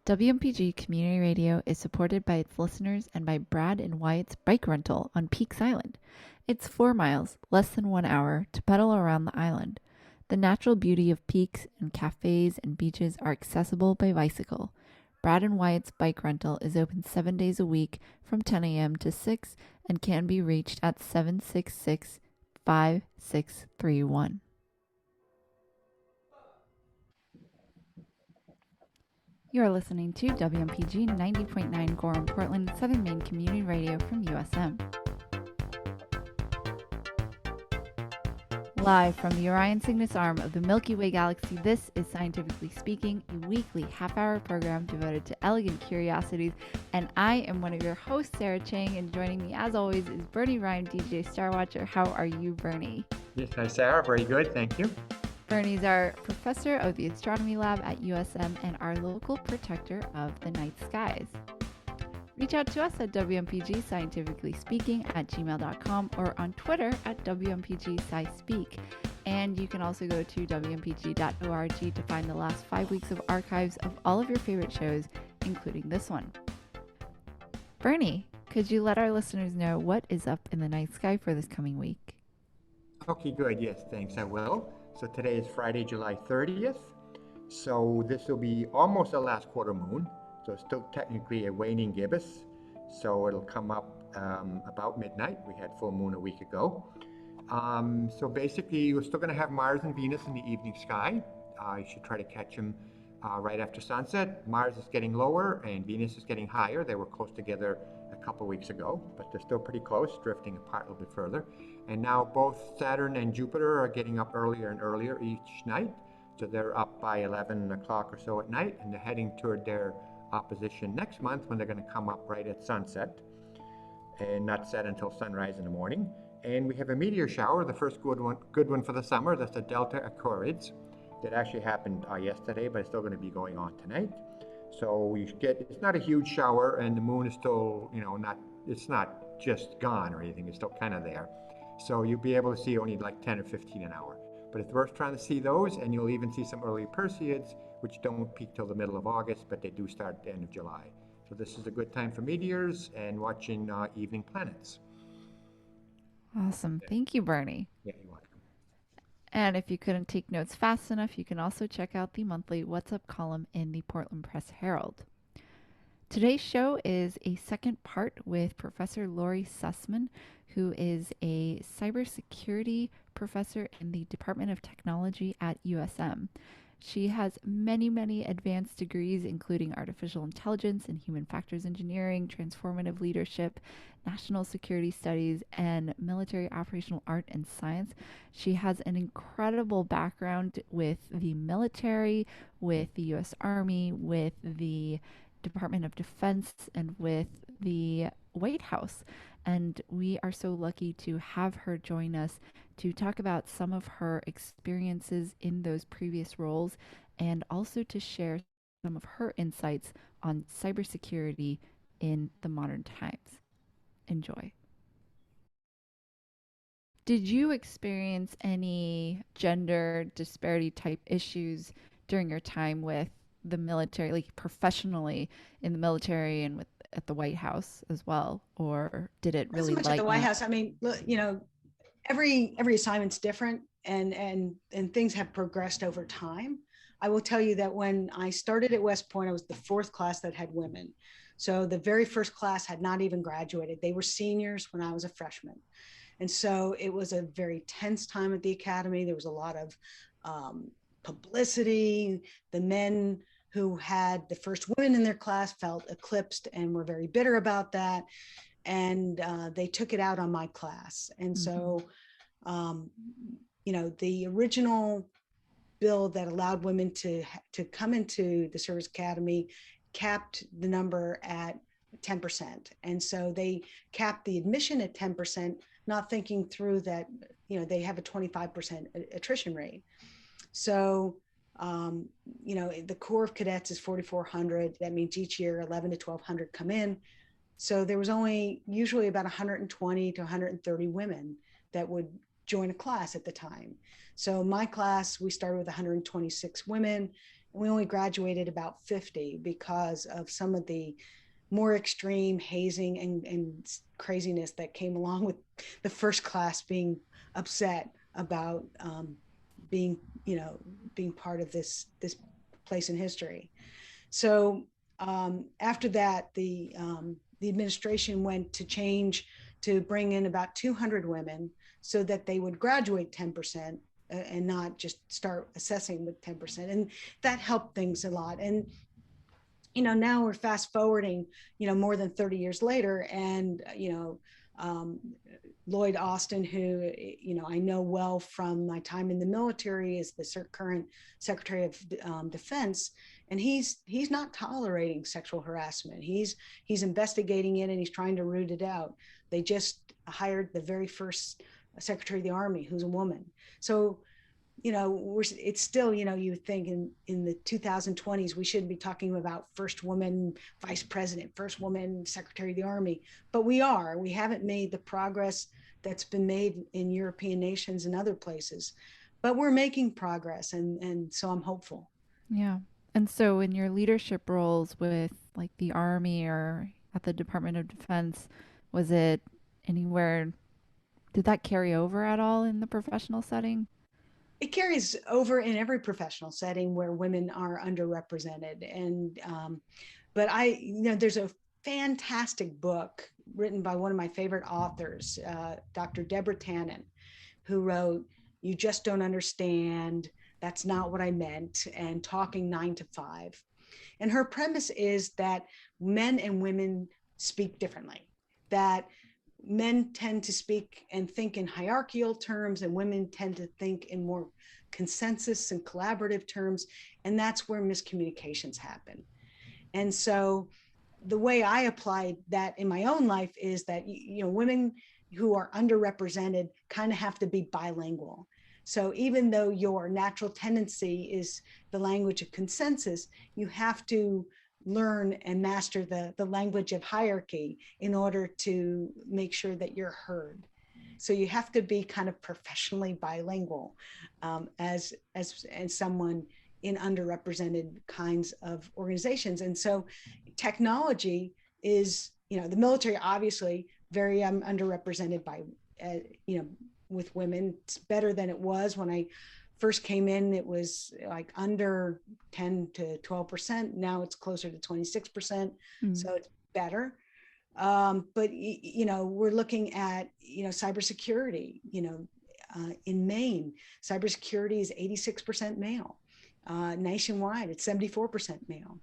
WMPG Community Radio is supported by its listeners and by Brad and Wyatt's bike rental on Peaks Island. It's 4 miles, less than 1 hour, to pedal around the island. The natural beauty of peaks and cafes and beaches are accessible by bicycle. Brad and Wyatt's bike rental is open 7 days a week from 10 a.m. to 6 and can be reached at 766 5631. You are listening to WMPG 90.9 Gorham, Portland, Southern Maine Community Radio from USM. Live from the Orion Cygnus arm of the Milky Way galaxy, this is Scientifically Speaking, a weekly half-hour program devoted to elegant curiosities, and I am one of your hosts, Sarah Chang, and joining me as always is Bernie Ryan, DJ Star Watcher. How are you, Bernie? Yes, hi Sarah, very good, thank you. Bernie's our professor of the astronomy lab at USM and our local protector of the night skies. Reach out to us at WMPG Scientifically Speaking at gmail.com or on Twitter at WMPG SciSpeak. And you can also go to WMPG.org to find the last 5 weeks of archives of all of your favorite shows, including this one. Bernie, could you let our listeners know what is up in the night sky for this coming week? Okay, good, yes, thanks, I will. So today is Friday, July 30th. So this will be almost the last quarter moon. So it's still technically a waning gibbous. So it'll come up about midnight. We had full moon a week ago. So basically, we're still going to have Mars and Venus in the evening sky. You should try to catch them right after sunset. Mars is getting lower and Venus is getting higher. They were close together a couple weeks ago, but they're still pretty close, drifting apart a little bit further. And now both Saturn and Jupiter are getting up earlier and earlier each night. So they're up by 11 o'clock or so at night, and they're heading toward their opposition next month when they're going to come up right at sunset and not set until sunrise in the morning. And we have a meteor shower, the first good one for the summer. That's the Delta Aquarids that actually happened yesterday, but it's still going to be going on tonight. So it's not a huge shower, and the moon is still, it's not just gone or anything. It's still kind of there. So you'll be able to see only like 10 or 15 an hour. But it's worth trying to see those, and you'll even see some early Perseids, which don't peak till the middle of August, but they do start at the end of July. So this is a good time for meteors and watching evening planets. Awesome. Thank you, Bernie. Yeah, you're welcome. And if you couldn't take notes fast enough, you can also check out the monthly What's Up column in the Portland Press Herald. Today's show is a second part with Professor Lori Sussman, who is a cybersecurity professor in the Department of Technology at USM. She has many, many advanced degrees, including artificial intelligence and human factors engineering, transformative leadership, national security studies, and military operational art and science. She has an incredible background with the military, with the U.S. Army, with the Department of Defense, and with the White House. And we are so lucky to have her join us to talk about some of her experiences in those previous roles and also to share some of her insights on cybersecurity in the modern times. Enjoy. Did you experience any gender disparity type issues during your time with the military, like professionally in the military and with at the White House as well, or did it really not so much at the White House? I mean, every assignment's different, and things have progressed over time. I will tell you that when I started at West Point, I was the fourth class that had women. So the very first class had not even graduated. They were seniors when I was a freshman. And so it was a very tense time at the academy. There was a lot of publicity. The men who had the first women in their class felt eclipsed and were very bitter about that. And they took it out on my class. And so, the original bill that allowed women to come into the service academy capped the number at 10%. And so they capped the admission at 10%, not thinking through that, they have a 25% attrition rate. So, the Corps of Cadets is 4,400. That means each year 11 to 1,200 come in. So there was only usually about 120 to 130 women that would join a class at the time. So my class, we started with 126 women, we only graduated about 50 because of some of the more extreme hazing and craziness that came along with the first class being upset about being, being part of this place in history. So after that, the administration went to change to bring in about 200 women so that they would graduate 10% and not just start assessing with 10%. And that helped things a lot. And now we're fast forwarding, more than 30 years later, and um, Lloyd Austin, who I know well from my time in the military, is the current Secretary of Defense, and he's not tolerating sexual harassment. He's investigating it and he's trying to root it out. They just hired the very first Secretary of the Army, who's a woman. So it's still, you think in the 2020s, we shouldn't be talking about first woman vice president, first woman secretary of the army, but we haven't made the progress that's been made in European nations and other places, but we're making progress. And so I'm hopeful. Yeah. And so in your leadership roles with like the Army or at the Department of Defense, was it anywhere, did that carry over at all in the professional setting? It carries over in every professional setting where women are underrepresented. And but there's a fantastic book written by one of my favorite authors, Dr. Deborah Tannen, who wrote "You Just Don't Understand," "That's Not What I Meant," and "Talking 9 to 5." And her premise is that men and women speak differently, that men tend to speak and think in hierarchical terms, and women tend to think in more consensus and collaborative terms. And that's where miscommunications happen. And so the way I applied that in my own life is that, women who are underrepresented kind of have to be bilingual. So even though your natural tendency is the language of consensus, you have to learn and master the language of hierarchy in order to make sure that you're heard. So you have to be kind of professionally bilingual as someone in underrepresented kinds of organizations. And so technology is, the military obviously very underrepresented by, with women. It's better than it was when I first came in. It was like under 10 to 12%. Now it's closer to 26%. So it's better. But we're looking at cybersecurity. In Maine, cybersecurity is 86% male. Nationwide, it's 74% male.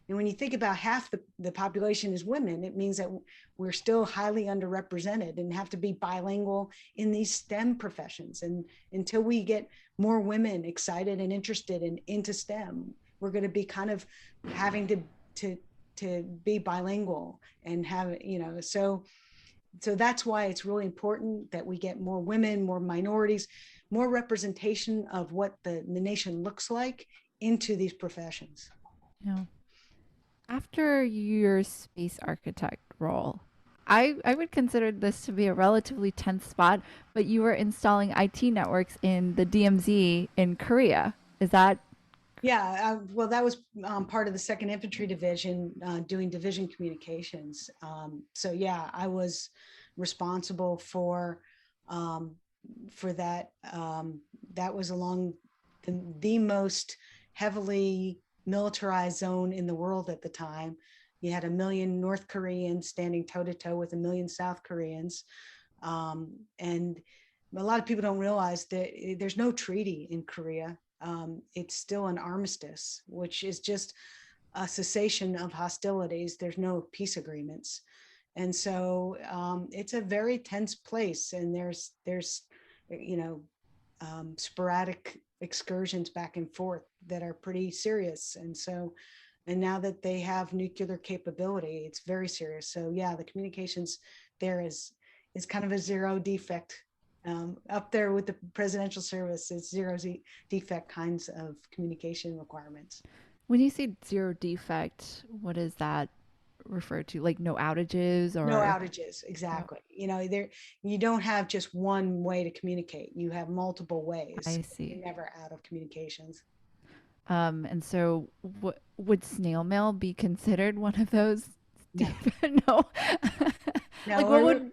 And when you think about half the population is women, it means that we're still highly underrepresented and have to be bilingual in these STEM professions. And until we get more women excited and interested into STEM, we're going to be kind of having to be bilingual and have, so that's why it's really important that we get more women, more minorities, more representation of what the nation looks like into these professions. Yeah. After your space architect role, I would consider this to be a relatively tense spot, but you were installing IT networks in the DMZ in Korea. Is that? Yeah, well, that was part of the 2nd Infantry Division, doing division communications. So yeah, I was responsible for that. That was along the most heavily militarized zone in the world at the time. You had 1 million North Koreans standing toe to toe with 1 million South Koreans. And a lot of people don't realize that there's no treaty in Korea. It's still an armistice, which is just a cessation of hostilities. There's no peace agreements. And so it's a very tense place. And there's sporadic excursions back and forth that are pretty serious. And now that they have nuclear capability, it's very serious. So yeah, the communications there is kind of a zero defect. Up there with the presidential service, it's zero defect kinds of communication requirements. When you say zero defect, what does that refer to? Like no outages or? No outages, exactly. You don't have just one way to communicate. You have multiple ways. I see. You're never out of communications. And so, would snail mail be considered one of those? No, No. no, Like, what we're, would?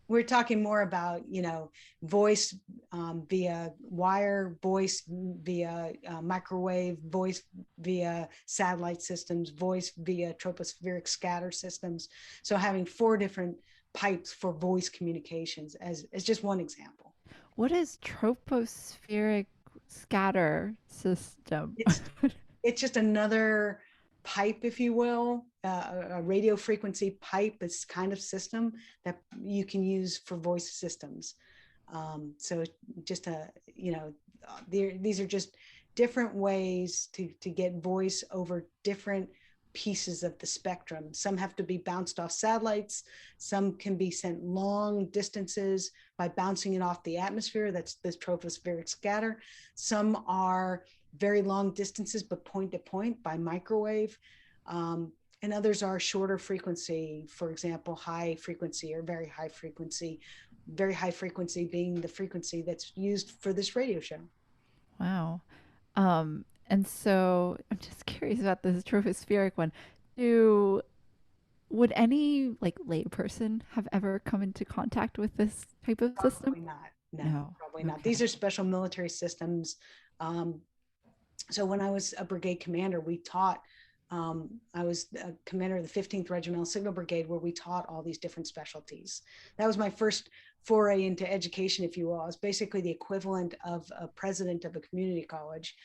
we're talking more about, voice via wire, voice via microwave, voice via satellite systems, voice via tropospheric scatter systems. So having four different pipes for voice communications as just one example. What is tropospheric scatter system? It's it's just another pipe, if you will, a radio frequency pipe. It's kind of system that you can use for voice systems. So just these are just different ways to get voice over different pieces of the spectrum. Some have to be bounced off satellites. Some can be sent long distances by bouncing it off the atmosphere. That's the tropospheric scatter. Some are very long distances, but point to point by microwave. And others are shorter frequency, for example, high frequency or very high frequency being the frequency that's used for this radio show. Wow. And so I'm just curious about this tropospheric one. Do would any like layperson have ever come into contact with this type of system? Probably not. No, No. probably not. Okay. These are special military systems. Um, so when I was a brigade commander, we taught. I was a commander of the 15th Regimental Signal Brigade, where we taught all these different specialties. That was my first foray into education, if you will. I was basically the equivalent of a president of a community college,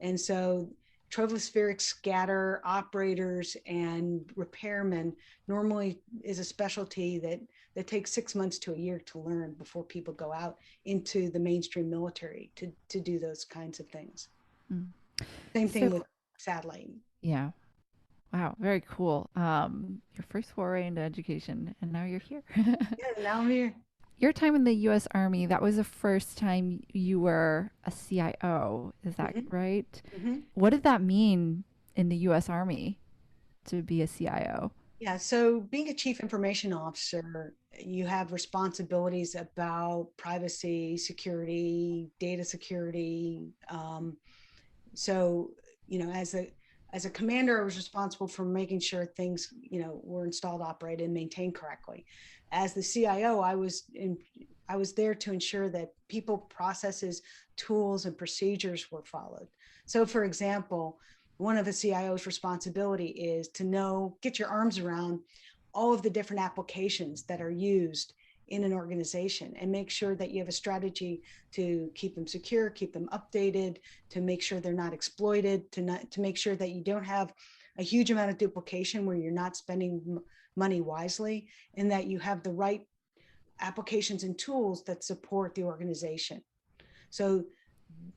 and so tropospheric scatter operators and repairmen normally is a specialty that takes 6 months to a year to learn before people go out into the mainstream military to do those kinds of things. Mm. Same thing with So satellite. yeah. Wow. Very cool. Your first foray into education, and now you're here. Yeah, now I'm here. Your time in the U.S. Army, that was the first time you were a CIO. Is that Mm-hmm. right? Mm-hmm. What did that mean in the U.S. Army to be a CIO? Yeah, so being a chief information officer, you have responsibilities about privacy, security, data security. So, as a commander, I was responsible for making sure things, were installed, operated, and maintained correctly. As the CIO, I was there to ensure that people, processes, tools, and procedures were followed. So, for example, one of the CIO's responsibility is to get your arms around all of the different applications that are used in an organization and make sure that you have a strategy to keep them secure, keep them updated, to make sure they're not exploited, to make sure that you don't have a huge amount of duplication where you're not spending money wisely, and that you have the right applications and tools that support the organization. So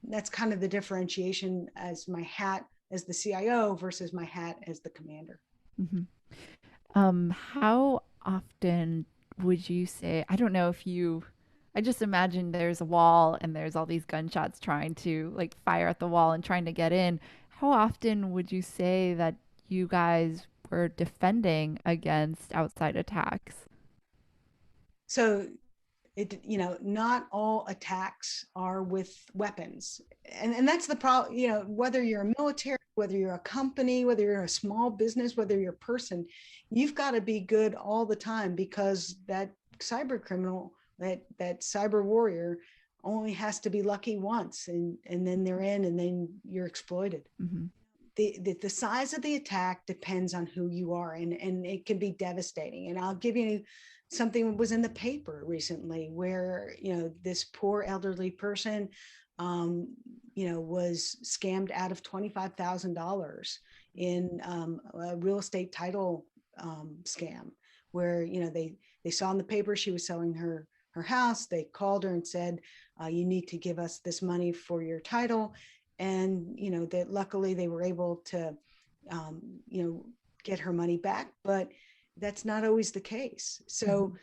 that's kind of the differentiation as my hat as the CIO versus my hat as the commander. Hmm. How often would you say, I don't know if you, I just imagine there's a wall and there's all these gunshots trying to like fire at the wall and trying to get in. How often would you say that you guys were defending against outside attacks? So not all attacks are with weapons, and that's the problem. Whether you're a military, whether you're a company, whether you're a small business, whether you're a person, you've got to be good all the time, because that cyber criminal, that cyber warrior, only has to be lucky once, and then they're in, and then you're exploited. Hmm. The size of the attack depends on who you are, and it can be devastating. And I'll give you something that was in the paper recently, where this poor elderly person was scammed out of $25,000 in a real estate title scam, where they saw in the paper she was selling her house. They called her and said, you need to give us this money for your title. And that luckily they were able to get her money back, but that's not always the case. So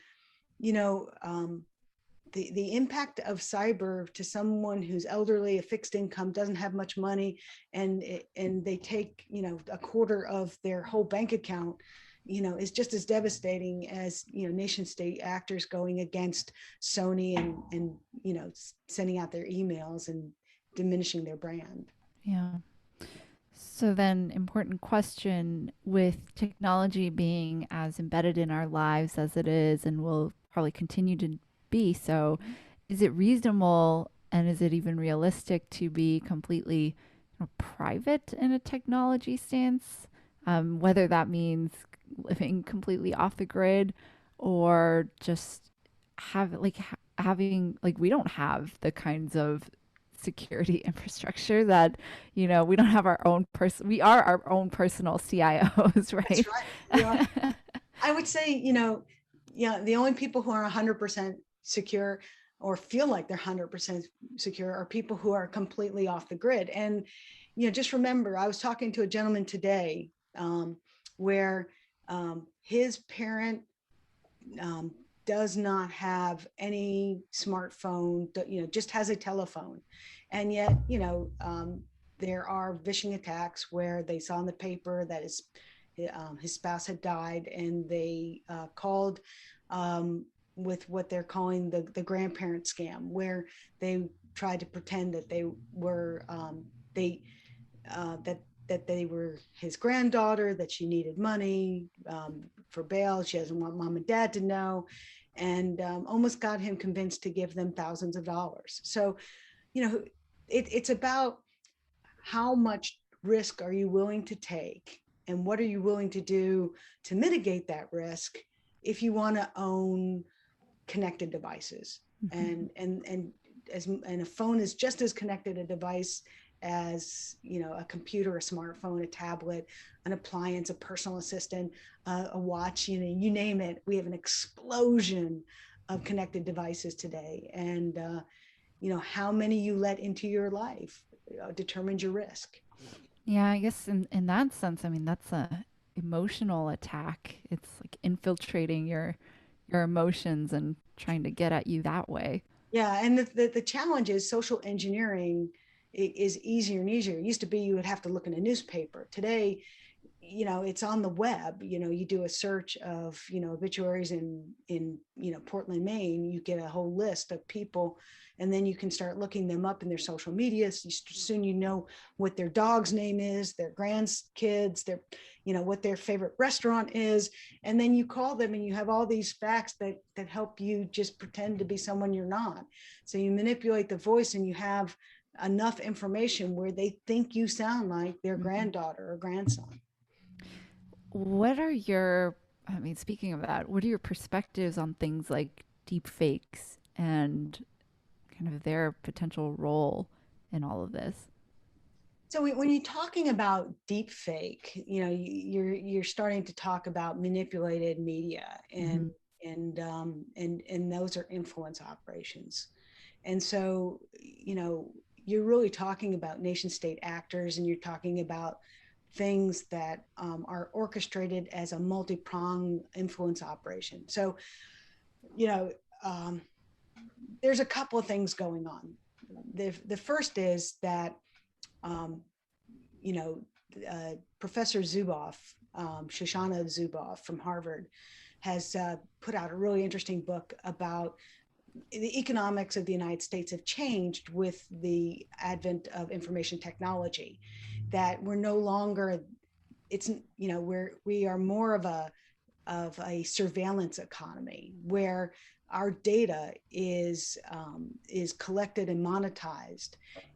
the impact of cyber to someone who's elderly, a fixed income, doesn't have much money, and they take a quarter of their whole bank account, is just as devastating as nation state actors going against Sony and sending out their emails and diminishing their brand. Yeah. So then, important question, with technology being as embedded in our lives as it is and will probably continue to be so, is it reasonable and is it even realistic to be completely private in a technology stance? Whether that means living completely off the grid or just having, like, we don't have the kinds of security infrastructure that, we don't have our own person. We are our own personal CIOs, That's right? right. We are. I would say, yeah, the only people who are 100% secure or feel like they're 100% secure are people who are completely off the grid. And, just remember, I was talking to a gentleman today where his parent um, does not have any smartphone, just has a telephone. And yet, there are phishing attacks where they saw in the paper that his spouse had died, and they called with what they're calling the grandparent scam, where they tried to pretend that they were they that they were his granddaughter, that she needed money for bail. She doesn't want mom and dad to know, and almost got him convinced to give them thousands of dollars. So, it's about how much risk are you willing to take, and what are you willing to do to mitigate that risk if you want to own connected devices. Mhm. And a phone is just as connected a device as a computer, a smartphone, a tablet, an appliance, a personal assistant, a watch, you name it. We have an explosion of connected devices today, and how many you let into your life determines your risk. Yeah, I guess in that sense, I mean, that's a emotional attack. It's like infiltrating your emotions and trying to get at you that way. Yeah, and the challenge is social engineering is easier and easier. It used to be you would have to look in a newspaper. Today, it's on the web. You do a search of obituaries in Portland, Maine. You get a whole list of people, and then you can start looking them up in their social media. So soon you know what their dog's name is, their grandkids, their what their favorite restaurant is, and then you call them, and you have all these facts that help you just pretend to be someone you're not. So you manipulate the voice, and you have enough information where they think you sound like their Mhm. granddaughter or grandson. What are your, I mean, speaking of that, what are your perspectives on things like deep fakes and kind of their potential role in all of this? So when you're talking about deep fake, you're starting to talk about manipulated media, and Hmm. and those are influence operations. And so, you're really talking about nation state actors, and you're talking about things that are orchestrated as a multi-pronged influence operation. So, you know, um, there's a couple of things going on. The first is that um, you know, Professor Zuboff, Shoshana Zuboff from Harvard, has put out a really interesting book about the economics of the United States have changed with the advent of information technology. That we're no longer, it's we are more of a surveillance economy where our data is collected and monetized.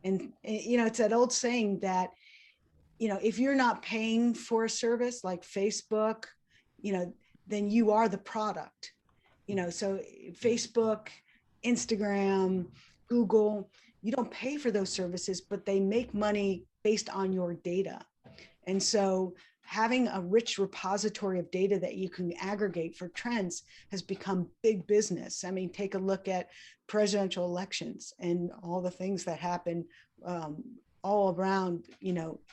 And it's that old saying that if you're not paying for a service like Facebook, then you are the product. So Facebook, Instagram, Google, you don't pay for those services, but they make money based on your data. And so having a rich repository of data that you can aggregate for trends has become big business. I mean, take a look at presidential elections and all the things that happen all around,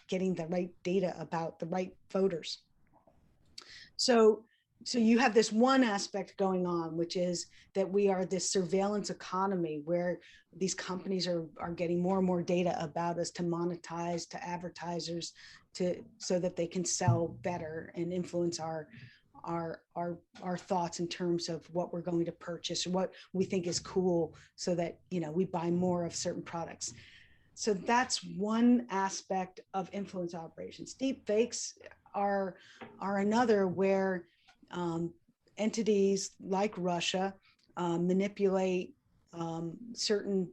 getting the right data about the right voters. So you have this one aspect going on, which is that we are this surveillance economy where these companies are getting more and more data about us to monetize to advertisers, so that they can sell better and influence our thoughts in terms of what we're going to purchase or what we think is cool, so that we buy more of certain products. So that's one aspect of influence operations. Deep fakes are another, where entities like Russia manipulate certain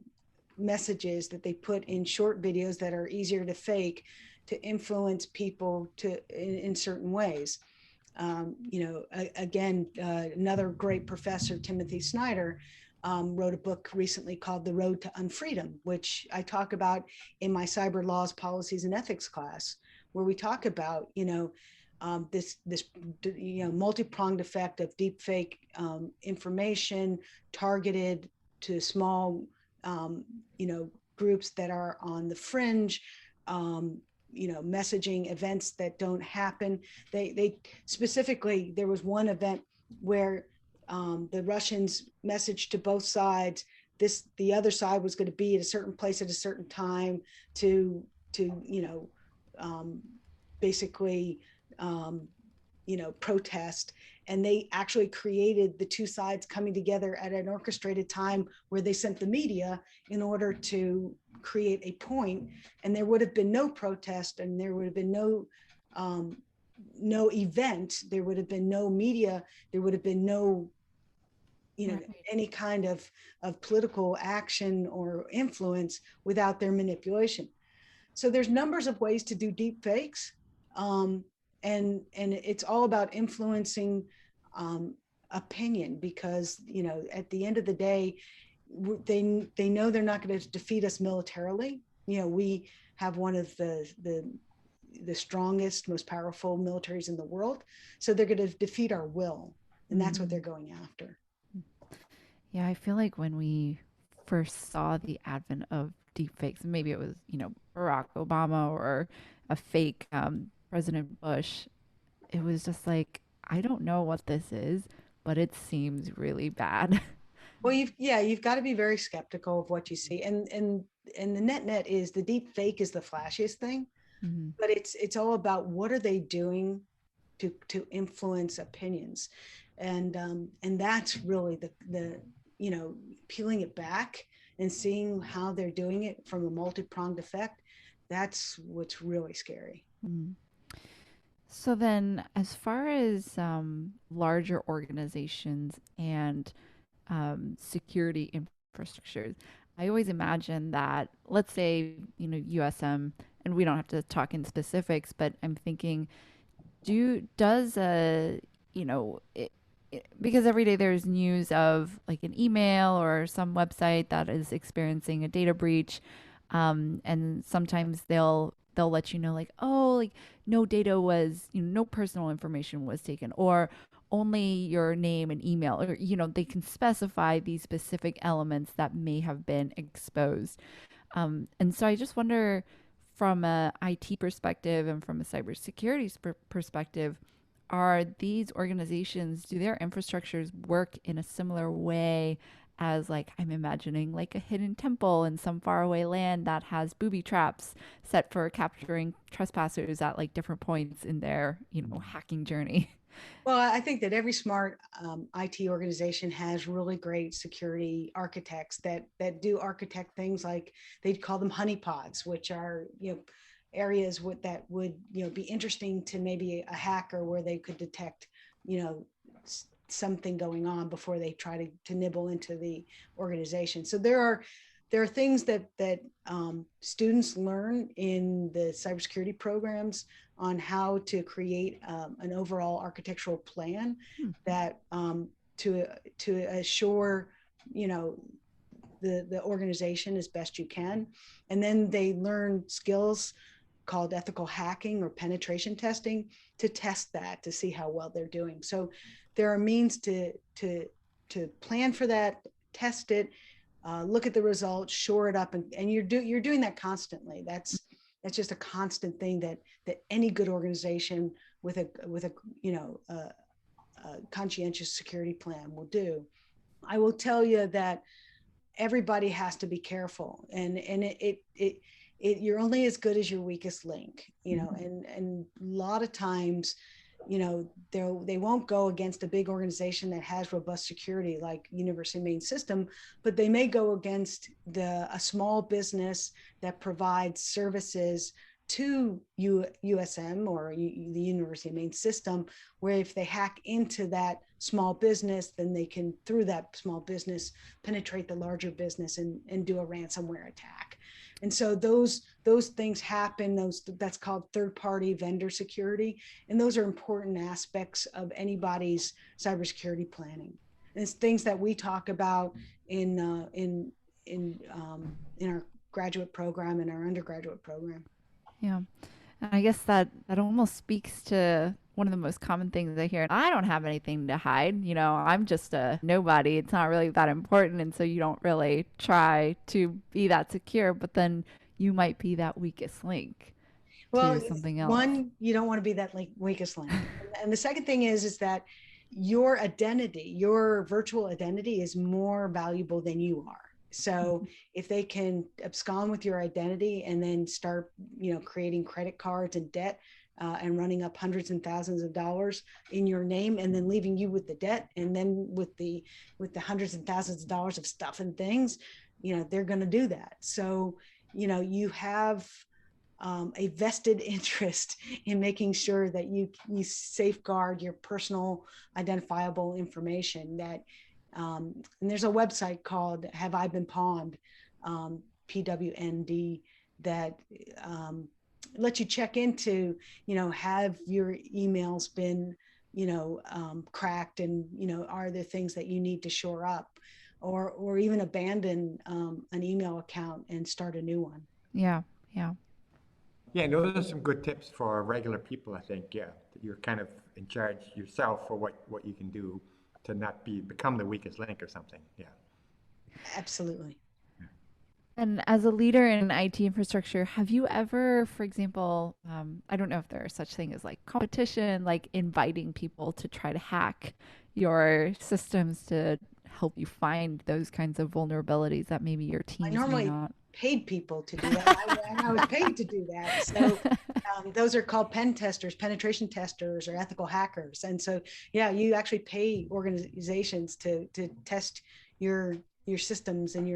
messages that they put in short videos that are easier to fake, to influence people in certain ways. Another great professor, Timothy Snyder, wrote a book recently called The Road to Unfreedom, which I talk about in my cyber laws, policies, and ethics class, where we talk about, this multi-pronged effect of deepfake information targeted to small, groups that are on the fringe, messaging events that don't happen. They specifically, there was one event where the Russians messaged to both sides the other side was going to be at a certain place at a certain time to basically protest, and they actually created the two sides coming together at an orchestrated time where they sent the media in order to create a point, and there would have been no protest, and there would have been no event, there would have been no media, there would have been no any kind of political action or influence without their manipulation. So there's numbers of ways to do deep fakes, and it's all about influencing opinion, because at the end of the day, they know they're not going to defeat us militarily. We have one of the strongest, most powerful militaries in the world, so they're going to defeat our will, and that's what they're going after. Yeah, I feel like when we first saw the advent of deepfakes, maybe it was, Barack Obama or a fake President Bush, it was just like, I don't know what this is, but it seems really bad. Well, you've got to be very skeptical of what you see, and the net is the deep fake is the flashiest thing, but it's all about what are they doing to influence opinions, and that's really the peeling it back and seeing how they're doing it from a multi-pronged effect. That's what's really scary. So then, as far as larger organizations and security infrastructures, I always imagine that, let's say, USM, and we don't have to talk in specifics, but I'm thinking, does because every day there's news of like an email or some website that is experiencing a data breach, and sometimes they'll let you know, like, oh, like no data was, no personal information was taken, or only your name and email, or they can specify these specific elements that may have been exposed. And so I just wonder, from a IT perspective and from a cybersecurity perspective, are these organizations, do their infrastructures work in a similar way as, like, I'm imagining like a hidden temple in some faraway land that has booby traps set for capturing trespassers at like different points in their, hacking journey? Well, I think that every smart IT organization has really great security architects that do architect things like, they'd call them honeypots, which are areas that would be interesting to maybe a hacker, where they could detect something going on before they try to nibble into the organization. So there are things that students learn in the cybersecurity programs on how to create an overall architectural plan that to assure the organization as best you can. And then they learn skills called ethical hacking or penetration testing to test that, to see how well they're doing. So there are means to plan for that, test it, look at the results, shore it up, and you're doing that constantly. That's just a constant thing that any good organization with a conscientious security plan will do. I will tell you that everybody has to be careful, and you're only as good as your weakest link, and a lot of times they won't go against a big organization that has robust security like University Main System, but they may go against a small business that provides services to USM or the University Main System, where if they hack into that small business, then they can, through that small business, penetrate the larger business and do a ransomware attack. And so those things happen. That's called third-party vendor security, and those are important aspects of anybody's cybersecurity planning. And it's things that we talk about in our graduate program and our undergraduate program. Yeah. And I guess that almost speaks to one of the most common things I hear. I don't have anything to hide. I'm just a nobody. It's not really that important. And so you don't really try to be that secure, but then you might be that weakest link to something else. One, you don't want to be that weakest link. And the second thing is that your identity, your virtual identity is more valuable than you are. So if they can abscond with your identity and then start, creating credit cards and debt and running up hundreds and thousands of dollars in your name, and then leaving you with the debt, and then with the hundreds and thousands of dollars of stuff and things, they're going to do that. So, you have a vested interest in making sure that you safeguard your personal identifiable information. That and there's a website called Have I Been Pawned, PWND, that lets you check into, have your emails been, cracked, and, are there things that you need to shore up, or even abandon an email account and start a new one. Yeah. Yeah. Yeah, and those are some good tips for regular people, I think. Yeah, that you're kind of in charge yourself for what you can do to not become the weakest link or something. Yeah. Absolutely. And as a leader in IT infrastructure, have you ever, for example, I don't know if there are such thing as like competition, like inviting people to try to hack your systems to help you find those kinds of vulnerabilities that maybe your teams may not? Paid people to do that. I was paid to do that. So those are called pen testers, penetration testers, or ethical hackers. And so, yeah, you actually pay organizations to test your systems and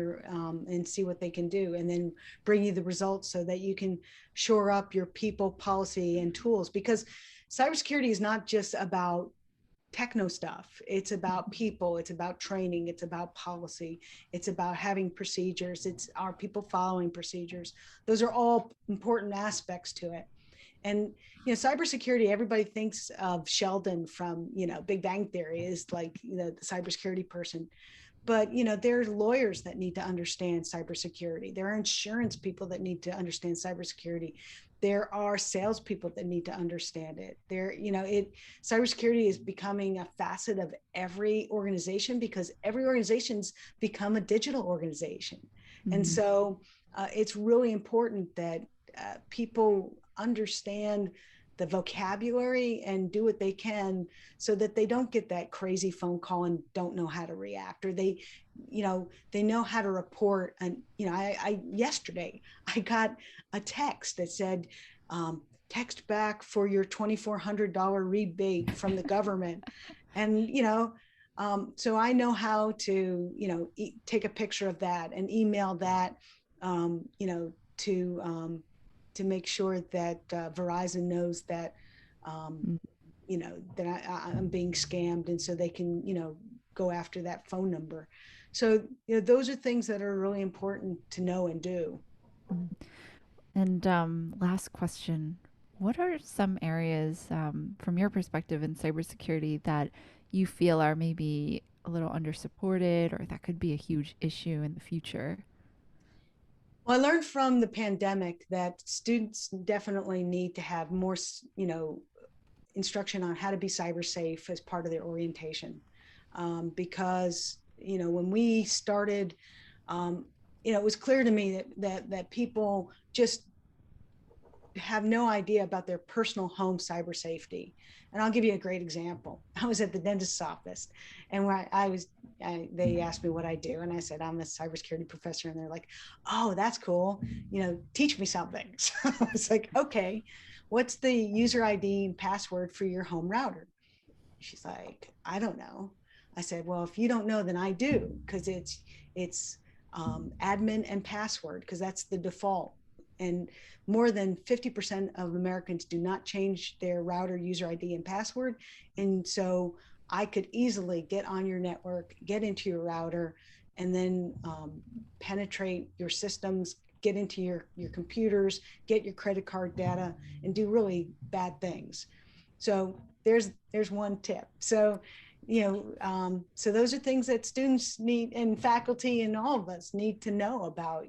and see what they can do, and then bring you the results so that you can shore up your people, policy, and tools. Because cybersecurity is not just about techno stuff. It's about people, it's about training, it's about policy, it's about having procedures, it's our people following procedures. Those are all important aspects to it. And cybersecurity, everybody thinks of Sheldon from Big Bang Theory is like the cybersecurity person. But there are lawyers that need to understand cybersecurity. There are insurance people that need to understand cybersecurity. There are salespeople that need to understand it. Cybersecurity is becoming a facet of every organization, because every organization's become a digital organization. Mm-hmm. And so it's really important that people understand the vocabulary and do what they can so that they don't get that crazy phone call and don't know how to react, or they know how to report. And yesterday I got a text that said, text back for your $2,400 rebate from the government. And so I know how to take a picture of that and email that to make sure that Verizon knows that that I'm being scammed, and so they can go after that phone number. So those are things that are really important to know and do. And last question: what are some areas from your perspective in cybersecurity that you feel are maybe a little undersupported, or that could be a huge issue in the future? Well, I learned from the pandemic that students definitely need to have more, instruction on how to be cyber safe as part of their orientation. Because, when we started, it was clear to me that people just have no idea about their personal home cyber safety. And I'll give you a great example. I was at the dentist's office, and when they asked me what I do, and I said, I'm a cybersecurity professor. And they're like, oh, that's cool. Teach me something. So I was like, okay. what's the user ID and password for your home router? She's like, I don't know. I said, well, if you don't know, then I do, because it's admin and password, because that's the default. And more than 50% of Americans do not change their router user ID and password. And so I could easily get on your network, get into your router, and then penetrate your systems, get into your computers, get your credit card data, and do really bad things. So there's one tip. So, so those are things that students need, and faculty and all of us need to know about,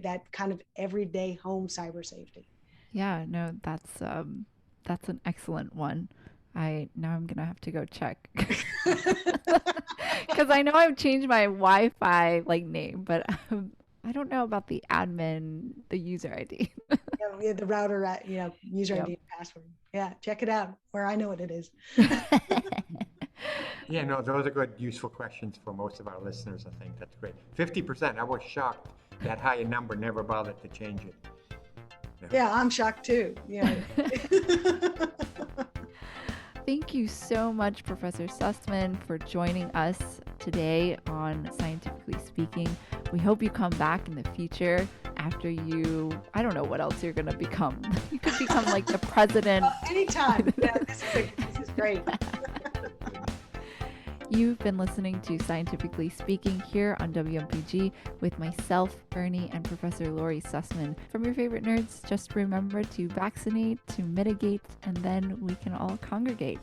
that kind of everyday home cyber safety. Yeah, no, that's an excellent one. Now I'm gonna have to go check because I know I've changed my Wi-Fi name, but I don't know about the admin, the user ID. Yeah, the router, user Yep. ID and password. Yeah, check it out where I know what it is. Yeah, no, those are good, useful questions for most of our listeners. I think that's great. 50%, I was shocked that high a number never bothered to change it. Yeah, I'm shocked too. Yeah. Thank you so much, Professor Sussman, for joining us today on Scientifically Speaking. We hope you come back in the future after I don't know what else you're going to become. You could become like the president. Anytime. Yeah, this is great. You've been listening to Scientifically Speaking here on WMPG with myself, Bernie, and Professor Lori Sussman. From your favorite nerds, just remember to vaccinate, to mitigate, and then we can all congregate.